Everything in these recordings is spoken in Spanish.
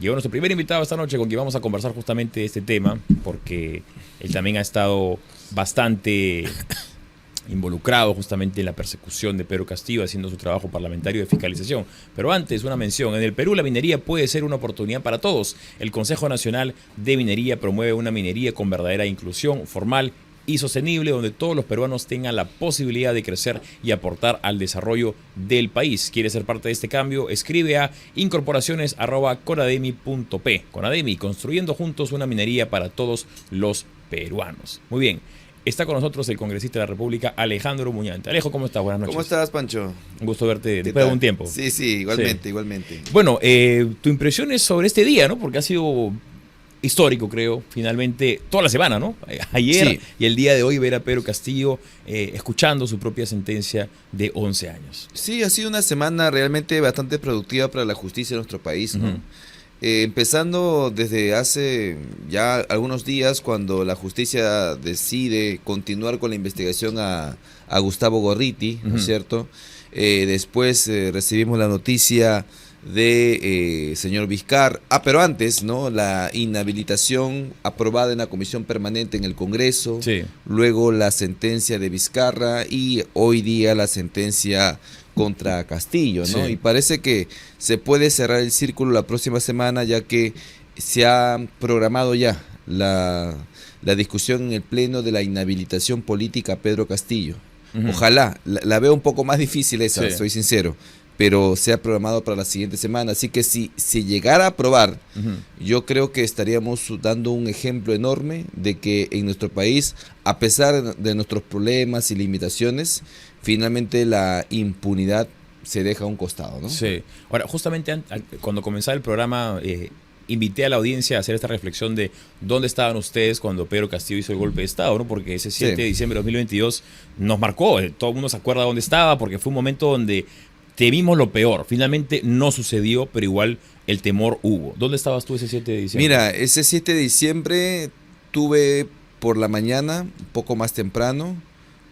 llegó nuestro primer invitado esta noche con quien vamos a conversar justamente de este tema, porque él también ha estado bastante involucrado justamente en la persecución de Pedro Castillo, haciendo su trabajo parlamentario de fiscalización. Pero antes, una mención. En el Perú la minería puede ser una oportunidad para todos. El Consejo Nacional de Minería promueve una minería con verdadera inclusión formal y sostenible, donde todos los peruanos tengan la posibilidad de crecer y aportar al desarrollo del país. ¿Quieres ser parte de este cambio? Escribe a incorporaciones@conademi.p. Conademi, construyendo juntos una minería para todos los peruanos. Muy bien. Está con nosotros el congresista de la República, Alejandro Muñante. Alejo, ¿cómo estás? Buenas noches. ¿Cómo estás, Pancho? Un gusto verte después de un tiempo. Sí, igualmente, igualmente. Bueno, tu impresión es sobre este día, ¿no? Porque ha sido histórico, creo, finalmente, toda la semana, ¿no? Ayer y el día de hoy ver a Pedro Castillo escuchando su propia sentencia de 11 años. Sí, ha sido una semana realmente bastante productiva para la justicia de nuestro país, ¿no? Empezando desde hace ya algunos días, cuando la justicia decide continuar con la investigación a Gustavo Gorriti, ¿no es cierto? Después recibimos la noticia de señor Vizcarra. Pero antes, ¿no? La inhabilitación aprobada en la Comisión Permanente en el Congreso, luego la sentencia de Vizcarra y hoy día la sentencia contra Castillo, ¿no? Y parece que se puede cerrar el círculo la próxima semana, ya que se ha programado ya la discusión en el Pleno de la inhabilitación política a Pedro Castillo. Ojalá, la veo un poco más difícil esa, soy sincero, pero se ha programado para la siguiente semana, así que si llegara a aprobar, yo creo que estaríamos dando un ejemplo enorme de que en nuestro país, a pesar de nuestros problemas y limitaciones, finalmente la impunidad se deja a un costado, ¿no? Sí. Ahora, justamente cuando comenzaba el programa, invité a la audiencia a hacer esta reflexión de dónde estaban ustedes cuando Pedro Castillo hizo el golpe de Estado, ¿no? Porque ese 7 de diciembre de 2022 nos marcó, todo el mundo se acuerda dónde estaba, porque fue un momento donde temimos lo peor. Finalmente no sucedió, pero igual el temor hubo. ¿Dónde estabas tú ese 7 de diciembre? Mira, ese 7 de diciembre tuve por la mañana, un poco más temprano,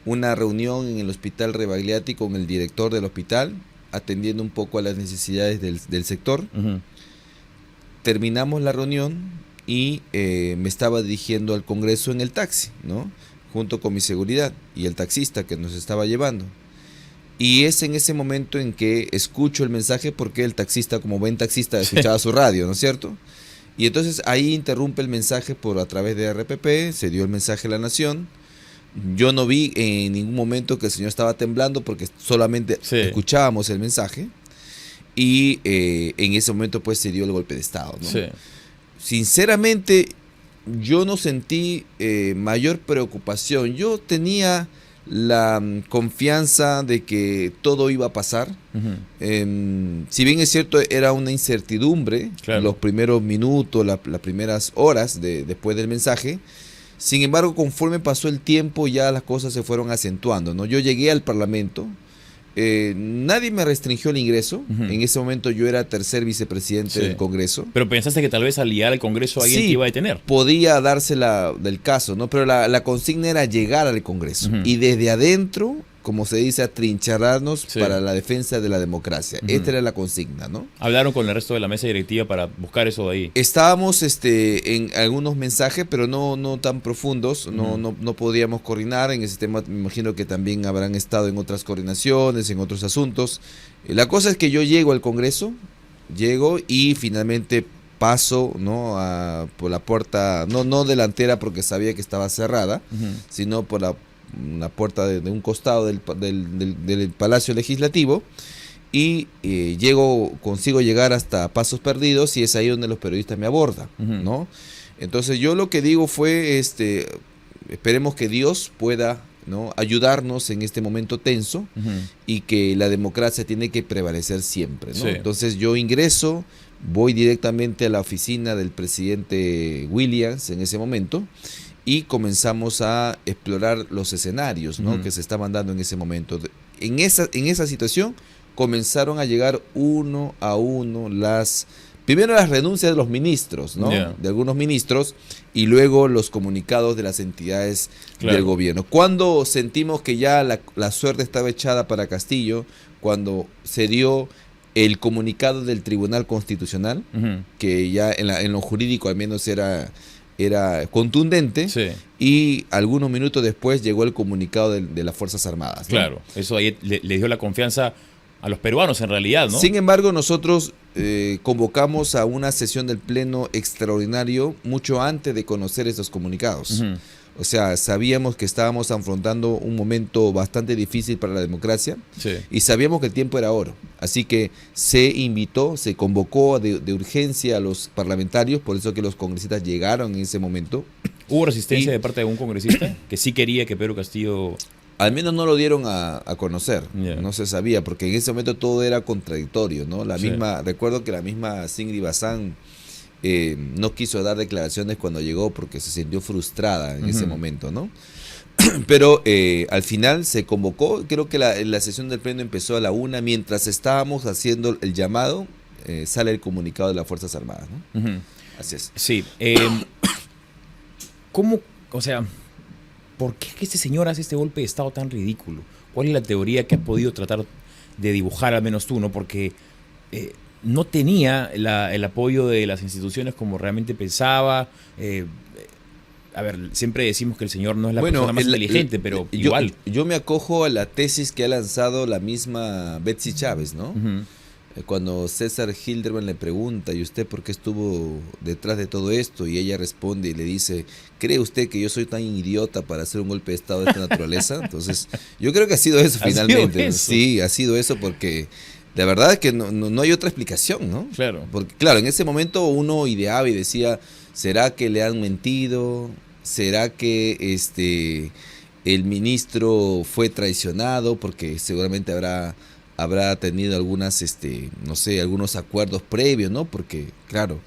una reunión en el Hospital Rebagliati con el director del hospital, atendiendo un poco a las necesidades del sector. Terminamos la reunión y me estaba dirigiendo al Congreso en el taxi, ¿no? Junto con mi seguridad y el taxista que nos estaba llevando. Y es en ese momento en que escucho el mensaje, porque el taxista, como buen taxista, escuchaba su radio, ¿no es cierto? Y entonces ahí interrumpe el mensaje a través de RPP, se dio el mensaje a la Nación. Yo no vi en ningún momento que el señor estaba temblando, porque solamente escuchábamos el mensaje. Y en ese momento pues se dio el golpe de Estado, ¿no? Sinceramente, yo no sentí mayor preocupación. Yo tenía la confianza de que todo iba a pasar. Si bien es cierto, era una incertidumbre los primeros minutos, las primeras horas después del mensaje. Sin embargo, conforme pasó el tiempo, ya las cosas se fueron acentuando, ¿no? Yo llegué al Parlamento, nadie me restringió el ingreso. En ese momento yo era tercer vicepresidente del Congreso. Pero pensaste que tal vez al llegar al Congreso alguien te iba a detener. Podía darse del caso, ¿no? Pero la consigna era llegar al Congreso y desde adentro, como se dice, atrincherarnos para la defensa de la democracia. Esta era la consigna, ¿no? ¿Hablaron con el resto de la mesa directiva para buscar eso de ahí? Estábamos en algunos mensajes, pero no tan profundos. No podíamos coordinar. En ese tema me imagino que también habrán estado en otras coordinaciones, en otros asuntos. La cosa es que yo llego al Congreso, y finalmente paso, ¿no? Por la puerta, no delantera porque sabía que estaba cerrada, sino por la puerta de un costado del Palacio Legislativo, y consigo llegar hasta Pasos Perdidos, y es ahí donde los periodistas me abordan, ¿no? Entonces yo lo que digo fue, esperemos que Dios pueda, ¿no?, ayudarnos en este momento tenso, y que la democracia tiene que prevalecer siempre, ¿no? Entonces yo ingreso, voy directamente a la oficina del presidente Williams en ese momento, y comenzamos a explorar los escenarios, ¿no?, que se estaban dando en ese momento. En esa situación comenzaron a llegar uno a uno primero las renuncias de los ministros, ¿no? De algunos ministros, y luego los comunicados de las entidades del gobierno. Cuando sentimos que ya la suerte estaba echada para Castillo, cuando se dio el comunicado del Tribunal Constitucional, Ujú. que ya en lo jurídico al menos era contundente, Sí, y algunos minutos después llegó el comunicado de las Fuerzas Armadas, ¿no? claro. Eso ahí le dio la confianza a los peruanos en realidad, ¿no? Sin embargo, nosotros convocamos a una sesión del Pleno extraordinario mucho antes de conocer esos comunicados. Ujú. O sea, sabíamos que estábamos afrontando un momento bastante difícil para la democracia Sí. y sabíamos que el tiempo era oro. Así que se invitó, se convocó de urgencia a los parlamentarios, por eso que los congresistas llegaron en ese momento. ¿Hubo resistencia Y- de parte de algún congresista que sí quería que Pedro Castillo... Al menos no lo dieron a conocer, Ya. no se sabía, porque en ese momento todo era contradictorio, ¿no? Sí. Recuerdo que la misma Singri Bazán no quiso dar declaraciones cuando llegó porque se sintió frustrada en ese Ujú. momento, ¿no? Pero al final se convocó, creo que la sesión del pleno empezó a la 1:00, mientras estábamos haciendo el llamado, sale el comunicado de las Fuerzas Armadas, ¿no? Ujú. Así es. Sí. ¿Cómo, o sea, por qué que este señor hace este golpe de Estado tan ridículo? ¿Cuál es la teoría que has podido tratar de dibujar, al menos tú, ¿no? Porque no tenía el apoyo de las instituciones como realmente pensaba. A ver, siempre decimos que el señor no es la persona más inteligente, pero igual. Yo me acojo a la tesis que ha lanzado la misma Betsy Chávez, ¿no? Ujú. Cuando César Hilderman le pregunta, ¿y usted por qué estuvo detrás de todo esto? Y ella responde y le dice, ¿cree usted que yo soy tan idiota para hacer un golpe de Estado de esta naturaleza? Entonces, yo creo que ha sido eso ¿Ha sido finalmente. eso? Sí, ha sido eso porque la verdad es que no hay otra explicación, ¿no? Claro. Porque, claro, en ese momento uno ideaba y decía, ¿será que le han mentido? ¿Será que el ministro fue traicionado? Porque seguramente habrá tenido algunas, no sé, algunos acuerdos previos, ¿no? Porque, claro,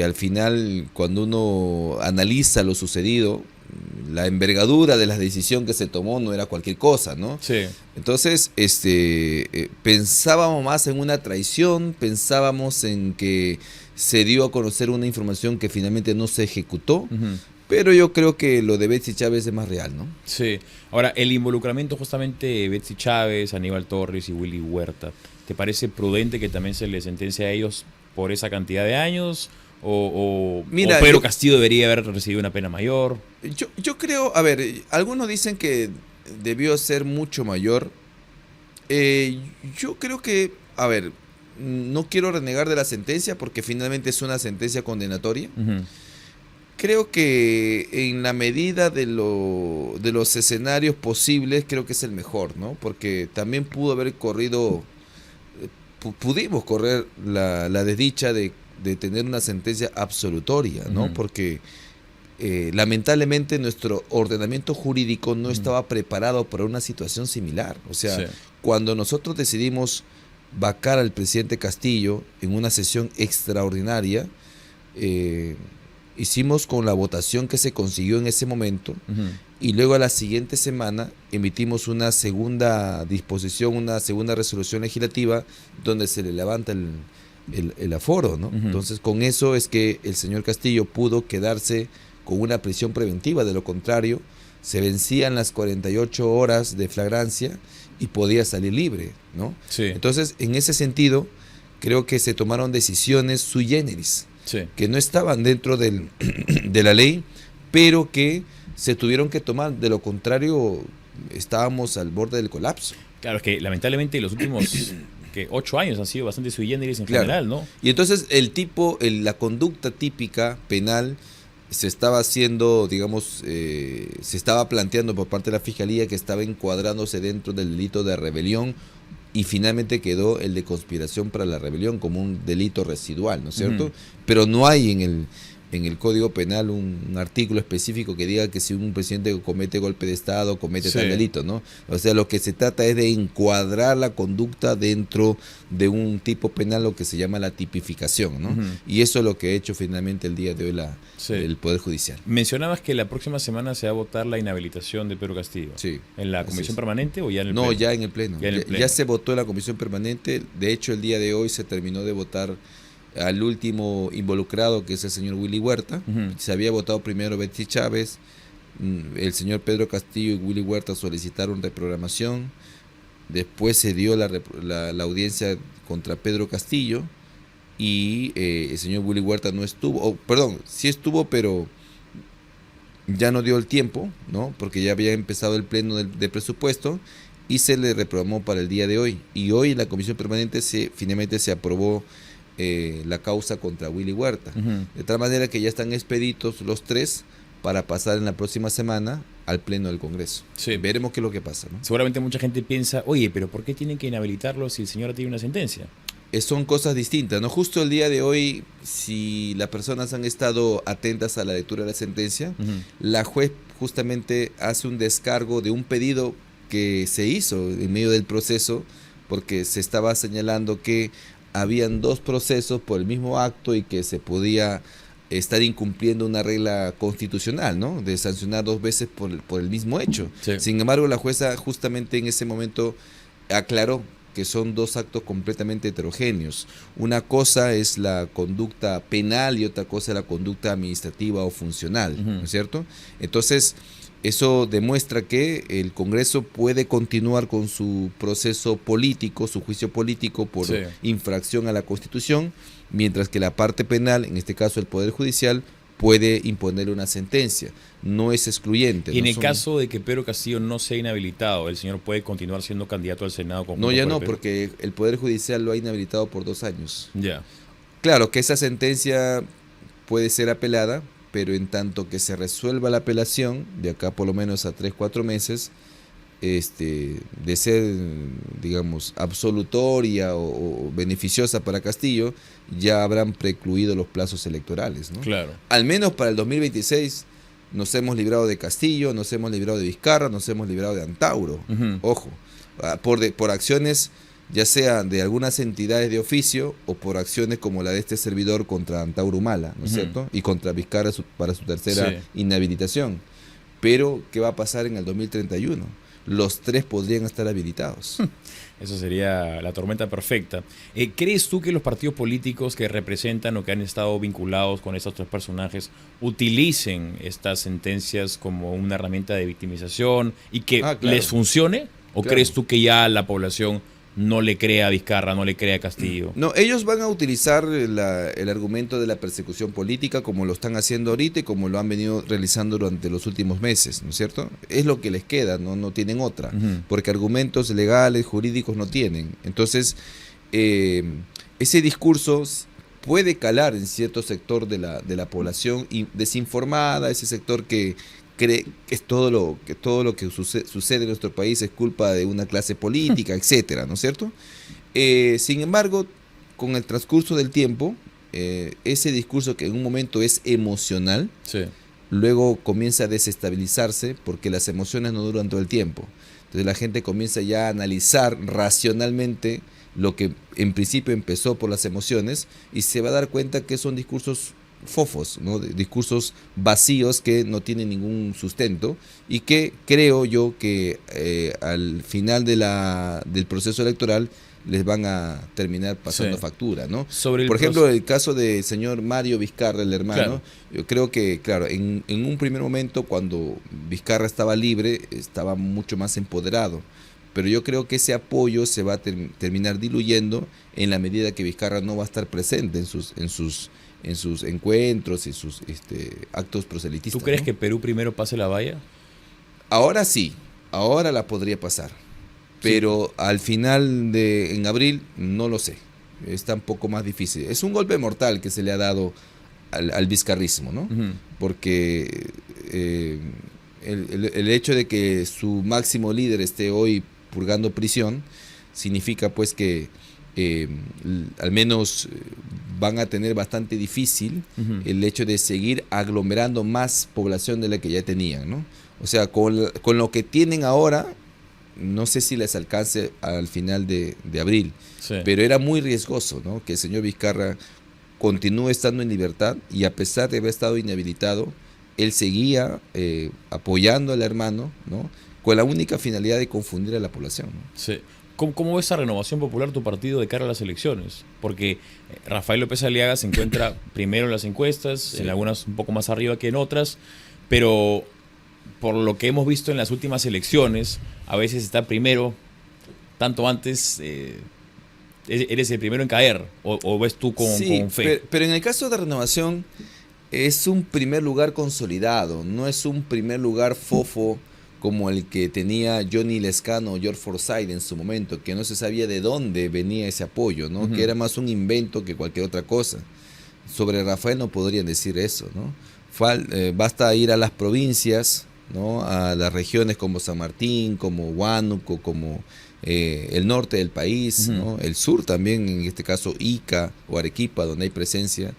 al final, cuando uno analiza lo sucedido, la envergadura de la decisión que se tomó no era cualquier cosa, ¿no? Sí. Entonces, pensábamos más en una traición, pensábamos en que se dio a conocer una información que finalmente no se ejecutó, Ujú. pero yo creo que lo de Betsy Chávez es más real, ¿no? Sí. Ahora, el involucramiento justamente de Betsy Chávez, Aníbal Torres y Willy Huerta, ¿te parece prudente que también se les sentencie a ellos por esa cantidad de años? Mira, ¿O Pedro yo- Castillo debería haber recibido una pena mayor? Yo creo, a ver, algunos dicen que debió ser mucho mayor. Yo creo que, a ver, no quiero renegar de la sentencia porque finalmente es una sentencia condenatoria. Ujú. Creo que en la medida de los escenarios posibles, creo que es el mejor, ¿no? Porque también pudo haber corrido, pudimos correr la desdicha de tener una sentencia absolutoria, ¿no? Ujú. Porque lamentablemente nuestro ordenamiento jurídico no estaba preparado para una situación similar. O sea, Sí. cuando nosotros decidimos vacar al presidente Castillo en una sesión extraordinaria, hicimos con la votación que se consiguió en ese momento Ujú. y luego a la siguiente semana emitimos una segunda disposición, una segunda resolución legislativa donde se le levanta el aforo, ¿no? Ujú. Entonces con eso es que el señor Castillo pudo quedarse con una prisión preventiva, de lo contrario se vencían las 48 horas de flagrancia y podía salir libre, ¿no? Sí. Entonces en ese sentido creo que se tomaron decisiones sui generis, Sí. que no estaban dentro de la ley, pero que se tuvieron que tomar, de lo contrario estábamos al borde del colapso. Claro, es que lamentablemente los últimos 8 años han sido bastante sui generis en Claro. general, ¿no? Y entonces la conducta típica penal se estaba haciendo, digamos, se estaba planteando por parte de la Fiscalía que estaba encuadrándose dentro del delito de rebelión y finalmente quedó el de conspiración para la rebelión como un delito residual, ¿no es cierto? Ujú. Pero no hay en el Código Penal un artículo específico que diga que si un presidente comete golpe de Estado, comete Sí. tal delito, ¿no? O sea, lo que se trata es de encuadrar la conducta dentro de un tipo penal, lo que se llama la tipificación, ¿no? Ujú. Y eso es lo que ha hecho finalmente el día de hoy Sí. el Poder Judicial. Mencionabas que la próxima semana se va a votar la inhabilitación de Pedro Castillo. Sí. ¿En la Así comisión es. permanente o ya en el No, pleno? ya en el Pleno. Ya en el Ya- Pleno. ya se votó en la Comisión Permanente. De hecho, el día de hoy se terminó de votar al último involucrado, que es el señor Willy Huerta. Ujú. Se había votado primero Betsy Chávez. El señor Pedro Castillo y Willy Huerta solicitaron reprogramación. después se dio la audiencia contra Pedro Castillo y el señor Willy Huerta no estuvo, perdón, sí estuvo, pero ya no dio el tiempo, ¿no? Porque ya había empezado el pleno de presupuesto y se le reprogramó para el día de hoy. Y hoy en la comisión permanente finalmente se aprobó la causa contra Willy Huerta. De tal manera que ya están expeditos los tres para pasar en la próxima semana al pleno del Congreso. Sí. Veremos qué es lo que pasa, ¿no? Seguramente mucha gente piensa, oye, pero ¿por qué tienen que inhabilitarlo si el señor tiene una sentencia? Son cosas distintas, ¿no? Justo el día de hoy, si las personas han estado atentas a la lectura de la sentencia, la juez justamente hace un descargo de un pedido que se hizo en medio del proceso, porque se estaba señalando que habían dos procesos por el mismo acto y que se podía estar incumpliendo una regla constitucional, ¿no? De sancionar dos veces por el mismo hecho. Sí. Sin embargo, la jueza justamente en ese momento aclaró que son dos actos completamente heterogéneos. Una cosa es la conducta penal y otra cosa es la conducta administrativa o funcional, ¿no es cierto? Entonces, eso demuestra que el Congreso puede continuar con su proceso político, su juicio político por infracción a la Constitución, mientras que la parte penal, en este caso el Poder Judicial, puede imponer una sentencia. No es excluyente. Y en el caso de que Pedro Castillo no sea inhabilitado, ¿el señor puede continuar siendo candidato al Senado? No, ya no, porque el Poder Judicial lo ha inhabilitado por 2 años. Ya. Claro que esa sentencia puede ser apelada, pero en tanto que se resuelva la apelación, de acá por lo menos a 3-4 meses, de ser, digamos, absolutoria o beneficiosa para Castillo, ya habrán precluido los plazos electorales, ¿no? Claro. Al menos para el 2026 nos hemos librado de Castillo, nos hemos librado de Vizcarra, nos hemos librado de Antauro. Ojo, por acciones ya sea de algunas entidades de oficio o por acciones como la de este servidor contra Antauro Humala, ¿no es cierto? Y contra Vizcarra para su tercera inhabilitación. Pero, ¿qué va a pasar en el 2031? Los tres podrían estar habilitados. Eso sería la tormenta perfecta. ¿Crees tú que los partidos políticos que representan o que han estado vinculados con estos tres personajes utilicen estas sentencias como una herramienta de victimización y que les funcione? ¿O crees tú que ya la población no le crea a Vizcarra, no le crea a Castillo? No, ellos van a utilizar el argumento de la persecución política como lo están haciendo ahorita y como lo han venido realizando durante los últimos meses, ¿no es cierto? Es lo que les queda, no tienen otra, porque argumentos legales, jurídicos no tienen. Entonces, ese discurso puede calar en cierto sector de la población desinformada, ese sector que cree que todo lo que sucede en nuestro país es culpa de una clase política, etcétera, ¿no es cierto? Sin embargo, con el transcurso del tiempo, ese discurso que en un momento es emocional, luego comienza a desestabilizarse porque las emociones no duran todo el tiempo. Entonces la gente comienza ya a analizar racionalmente lo que en principio empezó por las emociones y se va a dar cuenta que son discursos fofos, ¿no? Discursos vacíos que no tienen ningún sustento y que creo yo que al final del proceso electoral les van a terminar pasando factura, ¿no? Por ejemplo, el caso del señor Mario Vizcarra, el hermano, yo creo que, claro, en un primer momento cuando Vizcarra estaba libre, estaba mucho más empoderado, pero yo creo que ese apoyo se va a terminar diluyendo en la medida que Vizcarra no va a estar presente en sus encuentros y sus actos proselitistas. ¿Tú crees que Perú primero pase la valla? Ahora sí, ahora la podría pasar, pero al final en abril no lo sé, está un poco más difícil. Es un golpe mortal que se le ha dado al vizcarrismo, ¿no? Porque el hecho de que su máximo líder esté hoy purgando prisión significa pues que al menos van a tener bastante difícil el hecho de seguir aglomerando más población de la que ya tenían, ¿no? O sea, con lo que tienen ahora, no sé si les alcance al final de abril, pero era muy riesgoso, ¿no? Que el señor Vizcarra continúe estando en libertad y a pesar de haber estado inhabilitado, él seguía apoyando al hermano, ¿no? Con la única finalidad de confundir a la población, ¿no? Sí. ¿Cómo ves esa renovación popular tu partido de cara a las elecciones? Porque Rafael López Aliaga se encuentra primero en las encuestas, en algunas un poco más arriba que en otras, pero por lo que hemos visto en las últimas elecciones, a veces está primero tanto antes, eres el primero en caer, o ves tú con fe. Pero en el caso de Renovación es un primer lugar consolidado, no es un primer lugar fofo como el que tenía Johnny Lescano o George Forsyth en su momento, que no se sabía de dónde venía ese apoyo, ¿no? Que era más un invento que cualquier otra cosa. Sobre Rafael no podrían decir eso, ¿no? Basta ir a las provincias, ¿no? A las regiones como San Martín, como Huánuco, como el norte del país, ¿no? El sur también, en este caso Ica o Arequipa, donde hay presencia,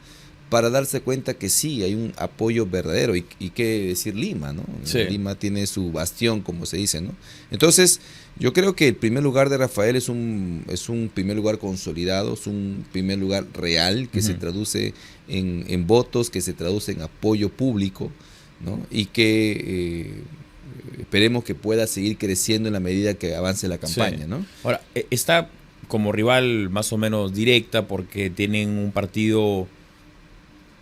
para darse cuenta que sí, hay un apoyo verdadero. Y qué decir Lima, ¿no? Sí. Lima tiene su bastión, como se dice, ¿no? Entonces, yo creo que el primer lugar de Rafael es un primer lugar consolidado, es un primer lugar real, que se traduce en votos, que se traduce en apoyo público, ¿no? Y que esperemos que pueda seguir creciendo en la medida que avance la campaña, sí, ¿no? Ahora, está como rival más o menos directa porque tienen un partido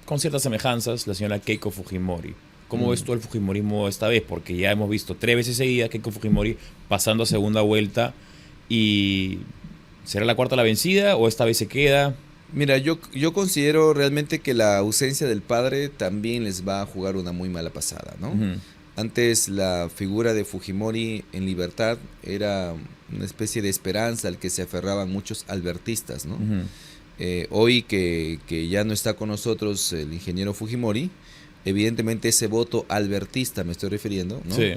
con ciertas semejanzas, la señora Keiko Fujimori. ¿Cómo ves tú el fujimorismo esta vez? Porque ya hemos visto 3 veces seguidas Keiko Fujimori pasando a segunda vuelta, y ¿será la cuarta la vencida o esta vez se queda? Mira, yo considero realmente que la ausencia del padre también les va a jugar una muy mala pasada, ¿no? Antes la figura de Fujimori en libertad era una especie de esperanza al que se aferraban muchos albertistas, ¿no? Hoy que ya no está con nosotros el ingeniero Fujimori, evidentemente ese voto albertista, me estoy refiriendo, ¿no? Sí.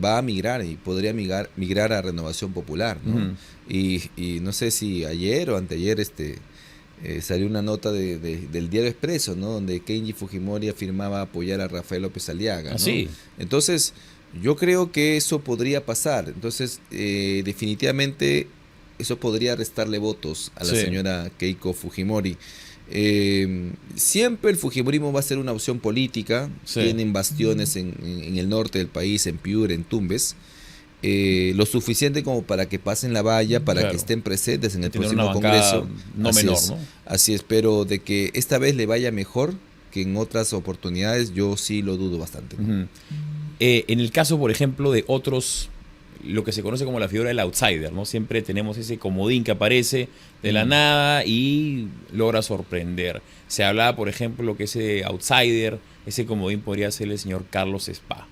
Va a migrar y podría migrar a Renovación Popular, ¿no? Y no sé si ayer o anteayer salió una nota del Diario Expreso, ¿no? Donde Kenji Fujimori afirmaba apoyar a Rafael López Aliaga, ¿no? Sí. Entonces, yo creo que eso podría pasar. Entonces, definitivamente eso podría restarle votos a la señora Keiko Fujimori. Siempre el fujimorismo va a ser una opción política. Tienen bastiones en el norte del país, en Piura, en Tumbes, lo suficiente como para que pasen la valla, para que estén presentes en el próximo congreso. No menor, ¿no? Así es, pero de que esta vez le vaya mejor que en otras oportunidades, yo sí lo dudo bastante, ¿no? En el caso, por ejemplo, de otros, lo que se conoce como la figura del outsider, ¿no? Siempre tenemos ese comodín que aparece de la nada y logra sorprender. Se hablaba, por ejemplo, que ese outsider, ese comodín podría ser el señor Carlos Spa.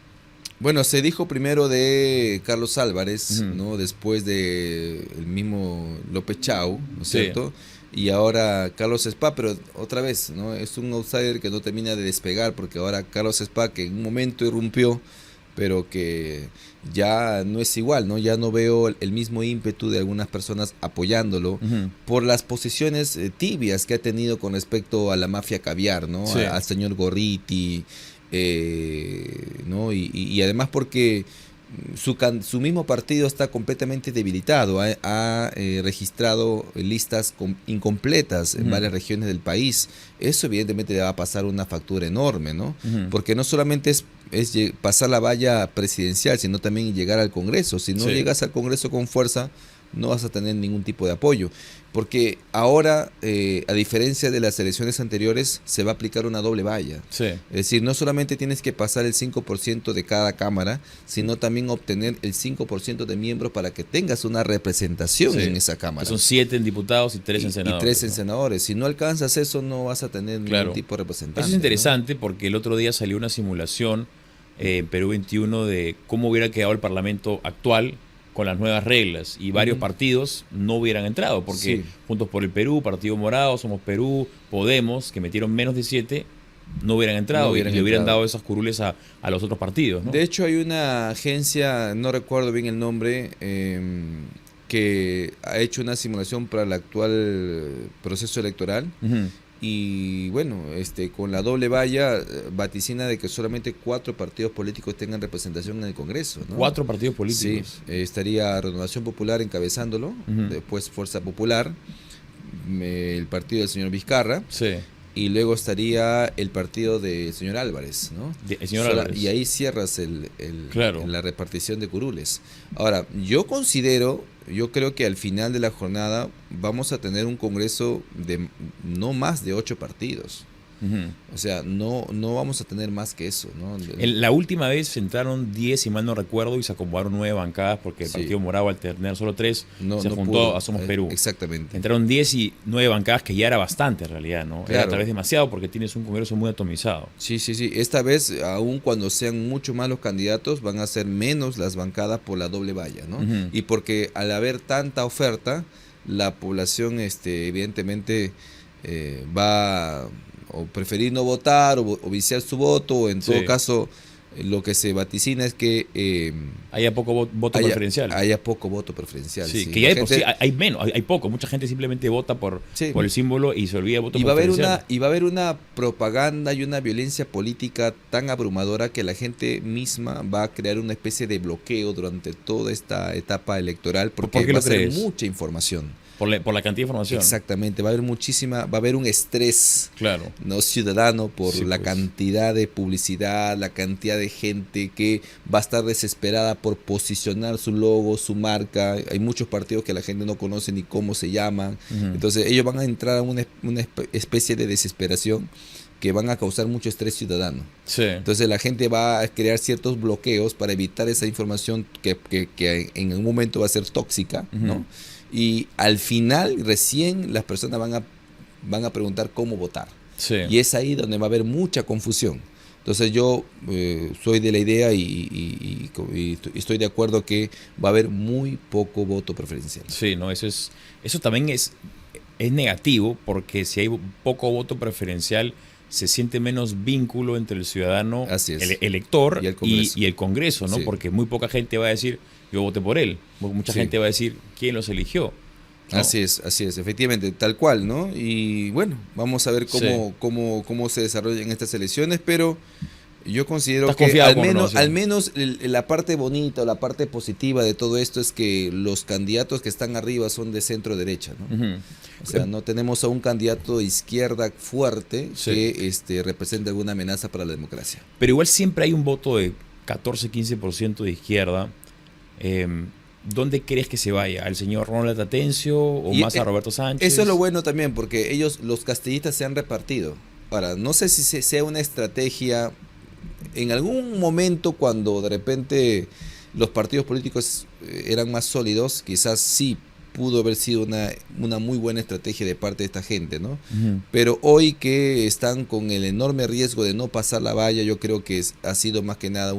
Bueno, se dijo primero de Carlos Álvarez, ¿no? Después de el mismo López Chau, ¿no es cierto? Y ahora Carlos Spa, pero otra vez, ¿no? Es un outsider que no termina de despegar, porque ahora Carlos Spa, que en un momento irrumpió, pero que ya no es igual, ¿no? Ya no veo el mismo ímpetu de algunas personas apoyándolo por las posiciones tibias que ha tenido con respecto a la mafia caviar, ¿no? Al señor Gorriti, ¿no? Y además porque su mismo partido está completamente debilitado, ha registrado listas incompletas en varias regiones del país. Eso evidentemente le va a pasar una factura enorme, ¿no? Porque no solamente es pasar la valla presidencial, sino también llegar al Congreso. Si no llegas al Congreso con fuerza, no vas a tener ningún tipo de apoyo. Porque ahora, a diferencia de las elecciones anteriores, se va a aplicar una doble valla. Es decir, no solamente tienes que pasar el 5% de cada cámara, sino también obtener el 5% de miembros para que tengas una representación en esa cámara. Que son 7 en diputados y 3 en senadores. Y 3 en senadores. Si no alcanzas eso, no vas a tener ningún tipo de representante. Eso es interesante, ¿no? Porque el otro día salió una simulación en Perú 21 de cómo hubiera quedado el Parlamento actual con las nuevas reglas, y varios partidos no hubieran entrado, porque Juntos por el Perú, Partido Morado, Somos Perú, Podemos, que metieron menos de 7, no hubieran entrado, y le hubieran dado esas curules a los otros partidos, ¿no? De hecho, hay una agencia, no recuerdo bien el nombre, que ha hecho una simulación para el actual proceso electoral. Y bueno, con la doble valla vaticina de que solamente 4 partidos políticos tengan representación en el Congreso, ¿no? 4 partidos políticos. Sí, estaría Renovación Popular encabezándolo, después Fuerza Popular, el partido del señor Vizcarra, y luego estaría el partido del señor Álvarez, ¿no? El señor Álvarez. Y ahí cierras la repartición de curules. Ahora, yo creo que al final de la jornada vamos a tener un Congreso de no más de 8 partidos. Ujú. O sea, no vamos a tener más que eso, ¿no? La última vez entraron 10, si mal no recuerdo, y se acomodaron 9 bancadas porque el Sí, Partido Morado, al tener solo 3, se no juntó pudo. a Somos Perú. Exactamente. Entraron 10 y 9 bancadas, que ya era bastante en realidad, ¿no? Era tal Claro. vez demasiado porque tienes un Congreso muy atomizado. Sí, sí, sí. Esta vez, aun cuando sean mucho más los candidatos, van a ser menos las bancadas por la doble valla, ¿no? Ujú. Y porque al haber tanta oferta, la población, evidentemente, va a o preferir no votar o viciar su voto, o en todo Sí. caso, lo que se vaticina es que Haya poco voto haya, preferencial. haya poco voto preferencial. Sí, Sí. que La ya de por sí gente, hay menos, hay poco. Mucha gente simplemente vota sí. por el símbolo y se olvida de voto Y va a haber preferencial. y va a haber una propaganda y una violencia política tan abrumadora que la gente misma va a crear una especie de bloqueo durante toda esta etapa electoral ¿Por porque qué va lo a ser crees? mucha información. Por la cantidad de información. Exactamente, va a haber va a haber un estrés Claro. no ciudadano por Sí, la pues. cantidad de publicidad, la cantidad de gente que va a estar desesperada por posicionar su logo, su marca. Hay muchos partidos que la gente no conoce ni cómo se llaman. Ujú. Entonces ellos van a entrar a una especie de desesperación que van a causar mucho estrés ciudadano. Sí. Entonces la gente va a crear ciertos bloqueos para evitar esa información que en un momento va a ser tóxica, ¿no? Ujú. Y al final recién las personas van a preguntar cómo votar. Sí. Y es ahí donde va a haber mucha confusión. Entonces yo soy de la idea y estoy de acuerdo que va a haber muy poco voto preferencial. Sí, no, eso también es negativo porque si hay poco voto preferencial se siente menos vínculo entre el ciudadano, Así es. el elector Y el Congreso. y el Congreso, ¿no? Sí. Porque muy poca gente va a decir yo voté por él, mucha Sí. gente va a decir quién los eligió, ¿no? Así es, efectivamente, tal cual, ¿no? Y bueno, vamos a ver Sí. cómo se desarrollan estas elecciones, pero yo considero ¿Estás que confiado con Renovación? al menos la parte bonita o la parte positiva de todo esto es que los candidatos que están arriba son de centro derecha, ¿no? Ujú. O sea, no tenemos a un candidato de izquierda fuerte Sí. que represente alguna amenaza para la democracia. Pero igual siempre hay un voto de 14-15% de izquierda. ¿Dónde crees que se vaya? ¿Al señor Ronald Atencio o Y, más a Roberto Sánchez? Eso es lo bueno también, porque los castillistas se han repartido. Ahora, no sé si sea una estrategia. En algún momento, cuando de repente los partidos políticos eran más sólidos, quizás sí pudo haber sido una muy buena estrategia de parte de esta gente, ¿no? Ujú. Pero hoy que están con el enorme riesgo de no pasar la valla, yo creo que ha sido más que nada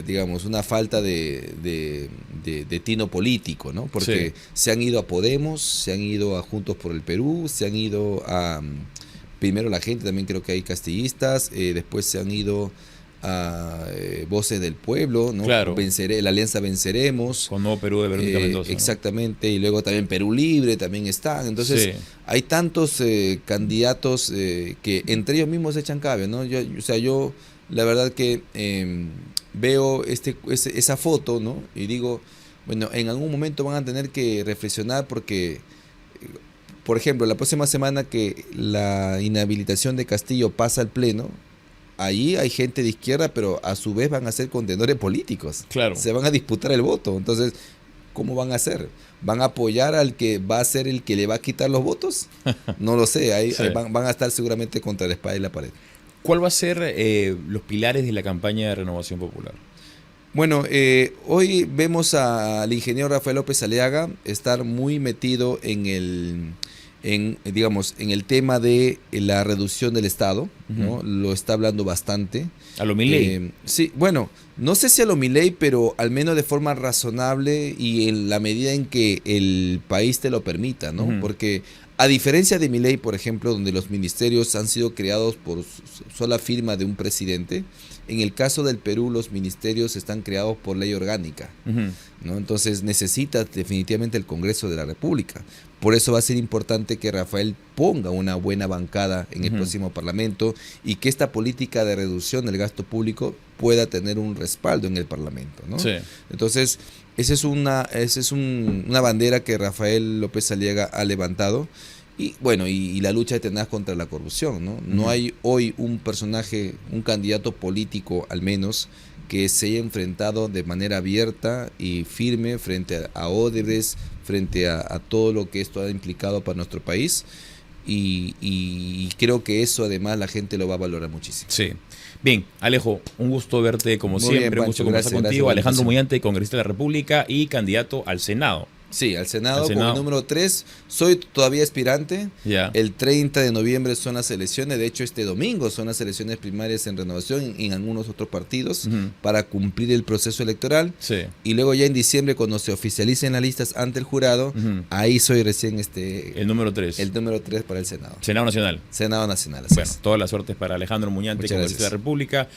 digamos, una falta de tino político, ¿no? Porque Sí. se han ido a Podemos, se han ido a Juntos por el Perú, se han ido a Primero la Gente, también creo que hay castillistas, después se han ido a Voces del Pueblo, ¿no? Claro. La Alianza Venceremos. Con Nuevo Perú de Verónica Mendoza, ¿no? Exactamente, y luego también Perú Libre también están. Entonces, Sí. hay tantos candidatos que entre ellos mismos se echan cabe, ¿no? Yo la verdad que veo esa foto, ¿no? Y digo, bueno, en algún momento van a tener que reflexionar porque, por ejemplo, la próxima semana que la inhabilitación de Castillo pasa al Pleno, ahí hay gente de izquierda, pero a su vez van a ser contenedores políticos. Claro. Se van a disputar el voto. Entonces, ¿cómo van a hacer? ¿Van a apoyar al que va a ser el que le va a quitar los votos? No lo sé. Ahí Sí. van a estar seguramente contra la espada y la pared. ¿Cuál va a ser los pilares de la campaña de Renovación Popular? Bueno, hoy vemos al ingeniero Rafael López Aliaga estar muy metido digamos, en el tema de la reducción del Estado, ¿no? Ujú. Lo está hablando bastante. A lo Milei. Sí, bueno, no sé si a lo Milei, pero al menos de forma razonable y en la medida en que el país te lo permita, ¿no? Ujú. Porque a diferencia de Milei, por ejemplo, donde los ministerios han sido creados por sola firma de un presidente, en el caso del Perú los ministerios están creados por ley orgánica, Ujú. ¿no? Entonces necesita definitivamente el Congreso de la República. Por eso va a ser importante que Rafael ponga una buena bancada en el Ujú. próximo Parlamento y que esta política de reducción del gasto público pueda tener un respaldo en el Parlamento, ¿no? Sí. Entonces, esa es una bandera que Rafael López Aliaga ha levantado. Y bueno, y la lucha tenaz contra la corrupción, ¿no? No Ujú. hay hoy un personaje, un candidato político al menos, que se haya enfrentado de manera abierta y firme frente a Odebrecht, frente a todo lo que esto ha implicado para nuestro país. y creo que eso además la gente lo va a valorar muchísimo. Sí. Bien, Alejo, un gusto verte como Muy siempre, bien, un gusto Pancho, conversar gracias, contigo. gracias, Alejandro buenísimo. Muñante, congresista de la República y candidato al Senado. Sí, al Senado, Al Senado. con el número 3. Soy todavía aspirante. Ya. El 30 de noviembre son las elecciones. De hecho, este domingo son las elecciones primarias en Renovación y en algunos otros partidos Ujú. para cumplir el proceso electoral. Sí. Y luego ya en diciembre, cuando se oficialicen las listas ante el jurado, Ujú. ahí soy recién El número 3. el número 3 para el Senado. Senado Nacional. Senado Nacional. Así Bueno, es. todas las suertes para Alejandro Muñante, Muchas congresista de la gracias. República.